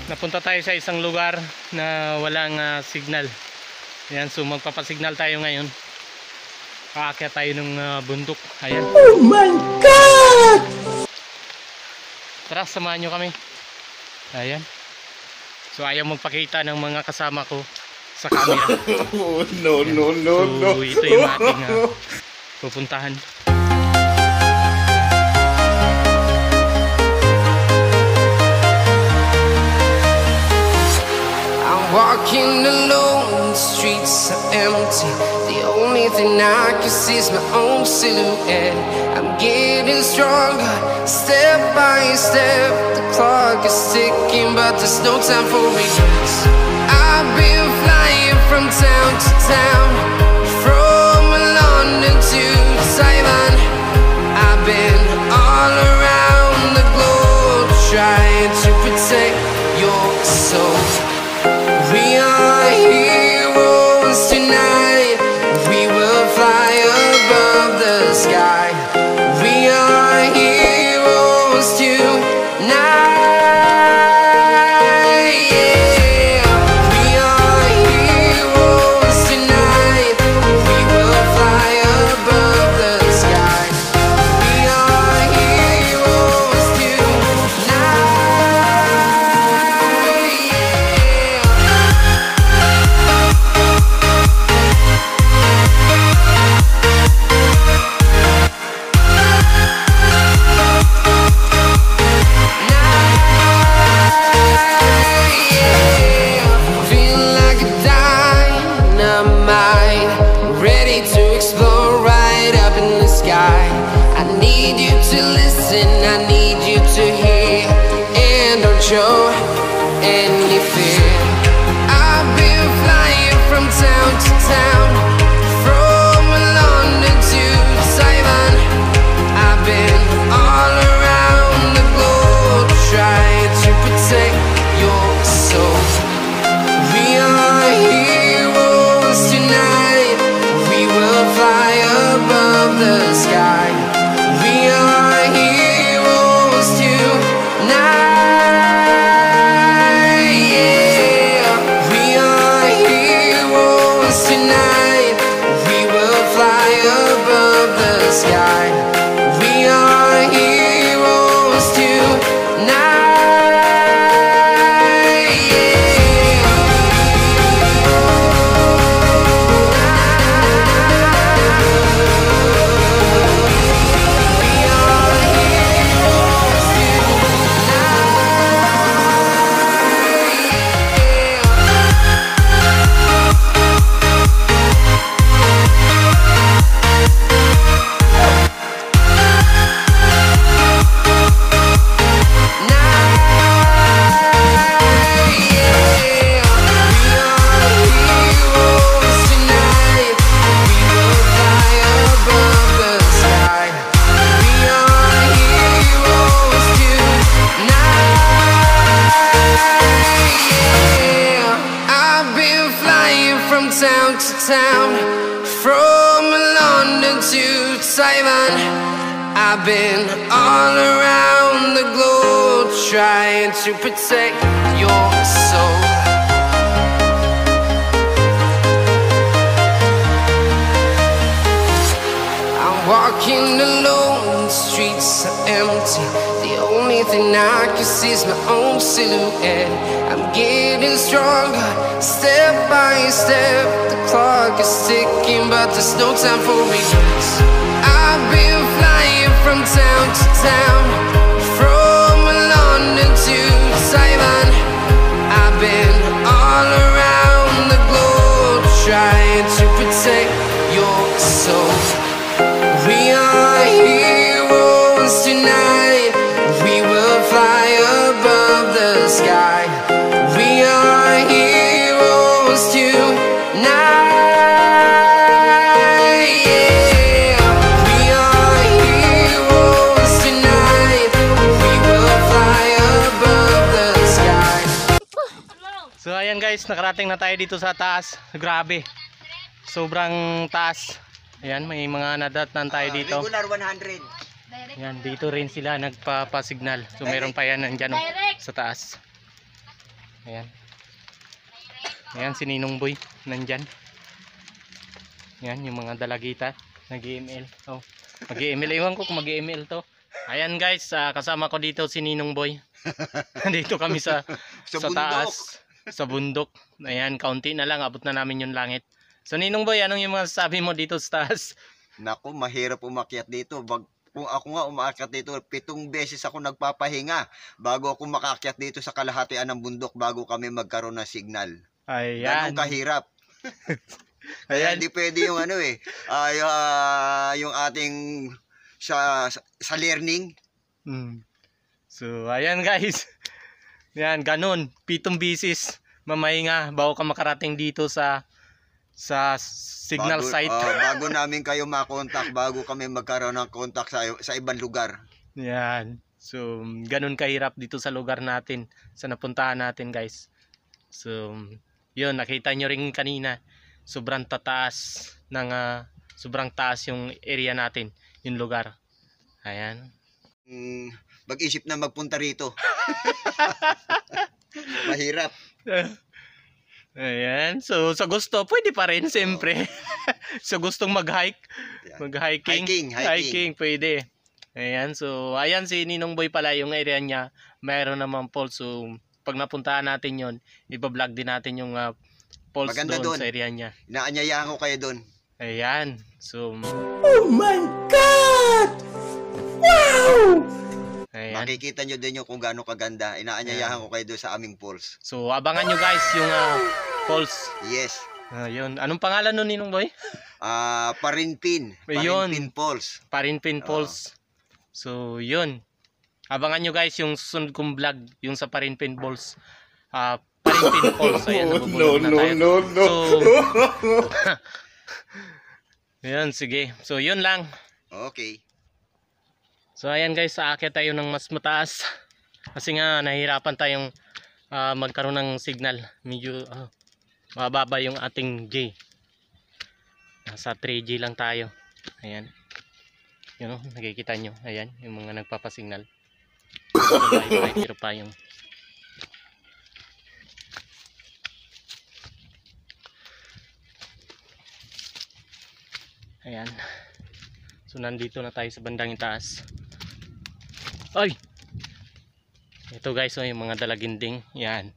Napunta tayo sa isang lugar na walang signal. Ayan, so magpapasignal tayo ngayon. Aakyat tayo ng bundok. Ayan. Oh my God! Tara, samahan nyo kami. Ayan. So ayaw magpakita ng mga kasama ko sa camera. No. So ito yung ating pupuntahan. Walking alone, the streets are empty. The only thing I can see is my own silhouette. I'm getting stronger, step by step. The clock is ticking, but there's no time for regrets. I've been flying from town to town, from London to Taiwan. I've been all around the globe, trying to protect your soul. We are heroes tonight. We will fly above the sky. We are heroes tonight. Yeah. We are heroes tonight. We will fly above the sky. We are heroes tonight. I need you to hear, and don't show any fear. I've been flying from town to town, from London to Taiwan. I've been all around the globe, trying to protect your soul. We are heroes tonight. We will fly above the sky. We are heroes tonight. Yeah. We are heroes tonight. We will fly above the sky. We are heroes tonight. Yeah. Town to town, from London to Taiwan. I've been all around the globe, trying to protect your soul. I'm walking alone, the streets are empty. The only thing I can see is my own silhouette. I'm getting stronger, step by step. The clock is ticking, but there's no time for regrets. I've been flying from town to town, from London to Taiwan. I've been all around the globe, trying to protect your soul. We are heroes tonight. We will fly above the sky. We are heroes tonight. Yeah. We are heroes tonight. We will fly above the sky. So ayan guys, nakarating na tayo dito sa taas. Grabe, sobrang taas. Ayan, may mga nadatnan tayo dito. Regular 100. Yan, dito rin sila nagpapasignal. So meron pa yan nandyan sa taas. Ayan. Ayan si Ninong Boy nandyan. Yan yung mga dalagita nag-EML. Oh, mag-EML. Ewan ko kung mag-EML to. Ayan guys, kasama ko dito si Ninong Boy. Dito kami sa taas, sa bundok. Ayan, kaunti na lang, abot na namin yung langit. So Ninong Boy, anong yung mga sabi mo dito sa taas? Naku, mahirap umakyat dito. Kung ako nga umaakyat dito, 7 beses ako nagpapahinga bago ako makakyat dito sa kalahatian ng bundok bago kami magkaroon ng signal. Ayan. Ganun kahirap. Kaya Ayan. hindi pwede yung ano yung ating sa learning. So ayan guys. Yan, ganun. 7 beses mamahinga bago ka makarating dito sa signal site. Bago namin kayo makontak, bago kami magkaroon ng contact sa ibang lugar. Yan. So, ganun kahirap dito sa lugar natin, sa napuntahan natin guys. So, yun, nakita nyo rin kanina, sobrang tataas sobrang taas yung area natin, yung lugar. Ayan. Mag-isip na magpunta rito. Mahirap. Ayan. So, sa gusto, pwede pa rin, siyempre. Sa gustong mag-hike, hiking, pwede. Ayan. So, ayan si Ninong Boy pala, yung area niya, mayroon naman falls. So, pag napuntahan natin yon, iba-vlog din natin yung falls doon sa area niya. Inaanyayahan ko kayo doon. Ayan. So, Oh my God! Wow! ayan. Makikita nyo din yung kung gaano kaganda. Inaanyayahan ko kayo doon sa aming falls. So, abangan nyo guys yung falls. Yes. Yun. Anong pangalan nun, Ninong Boy? Parinpin. Ayun. Parinpin Falls. Parinpin Falls. So, yun. Abangan nyo guys yung susunod kong vlog, yung sa Parinpin Falls. Parinpin Falls. Ayan, nabubulog na tayo. no. So, yun, sige. So, yun lang. Okay. So, ayan guys, aakyat tayo ng mas mataas. Kasi nga, nahihirapan tayong magkaroon ng signal. Medyo mababa yung ating J. Nasa 3G lang tayo. Ayan. Yun o, nakikita nyo. Ayan, yung mga nagpapasignal. Pero pa yung ayan. So, nandito na tayo sa bandang itaas. Ay! Ito guys, yung mga dalaginding. Yan.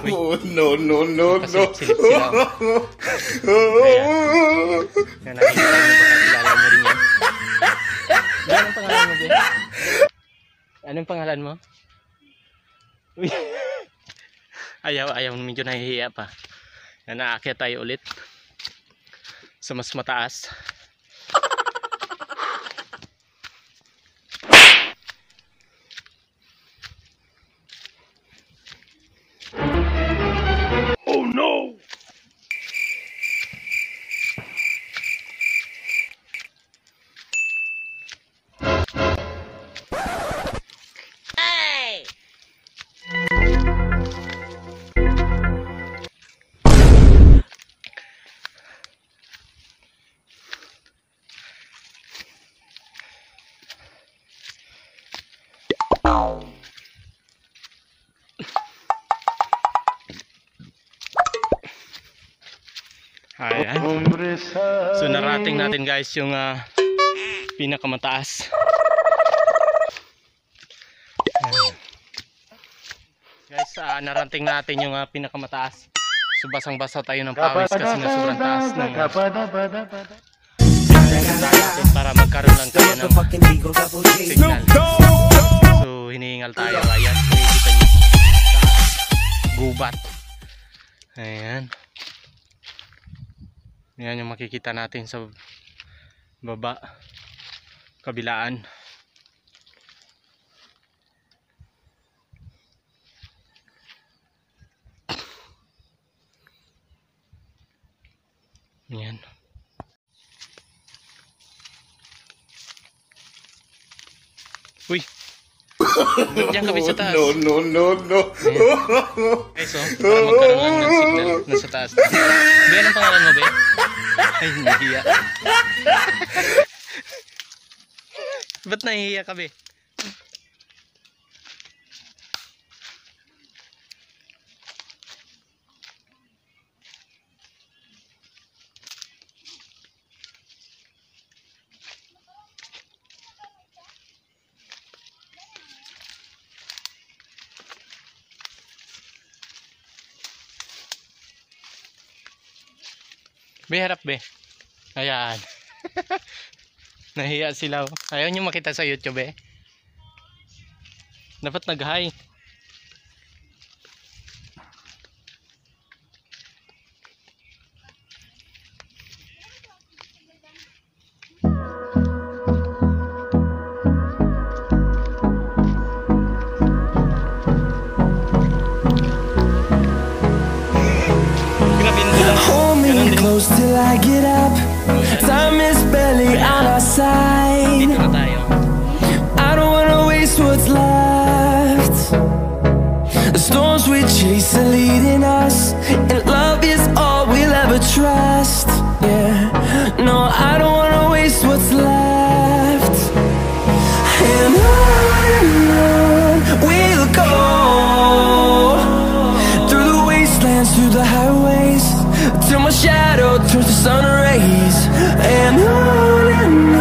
Uy. Oh, no. Pasilip-silip sila. Ayan. Yan, nakikita nyo ba? Kilala nyo rin yan. Anong pangalan mo, Ben? Anong pangalan mo? Uy. Ayaw, medyo nahihiya pa. Yan, naakyat tayo ulit. Sa mas mataas. Oh no! Ayan. So narating natin guys yung pinakamataas. Ayan. Guys, narating natin yung pinakamataas. So basang-basa tayo ng pawis kasi nga sobrang taas ng natin para magkaroon lang tayo ng signal. So hinihingal tayo. Ayan, nakikita nyo. Gubat. Ayan. Yan yung makikita natin sa baba, kabilaan. Yan. Uy! Diyan kami sa taas. No. Guys, para magkaroon ng signal nasa taas. Ben, anong pangalan mo, Ben? Ay, nahiya. Ba't nahihiya ka, be? Be, harap, be. Ayan. Nahiya sila. Oh. Ayaw nyo makita sa YouTube, eh. Dapat nag-hi. Close till I get up. Time is barely on our side. Dito na tayo. I don't wanna waste what's left. The storms we chase are leading us, and love is all we'll ever trust. Yeah, no, I don't wanna waste what's left. And on we'll go, through the wastelands, through the highways, till my shadow turns to sun rays. And on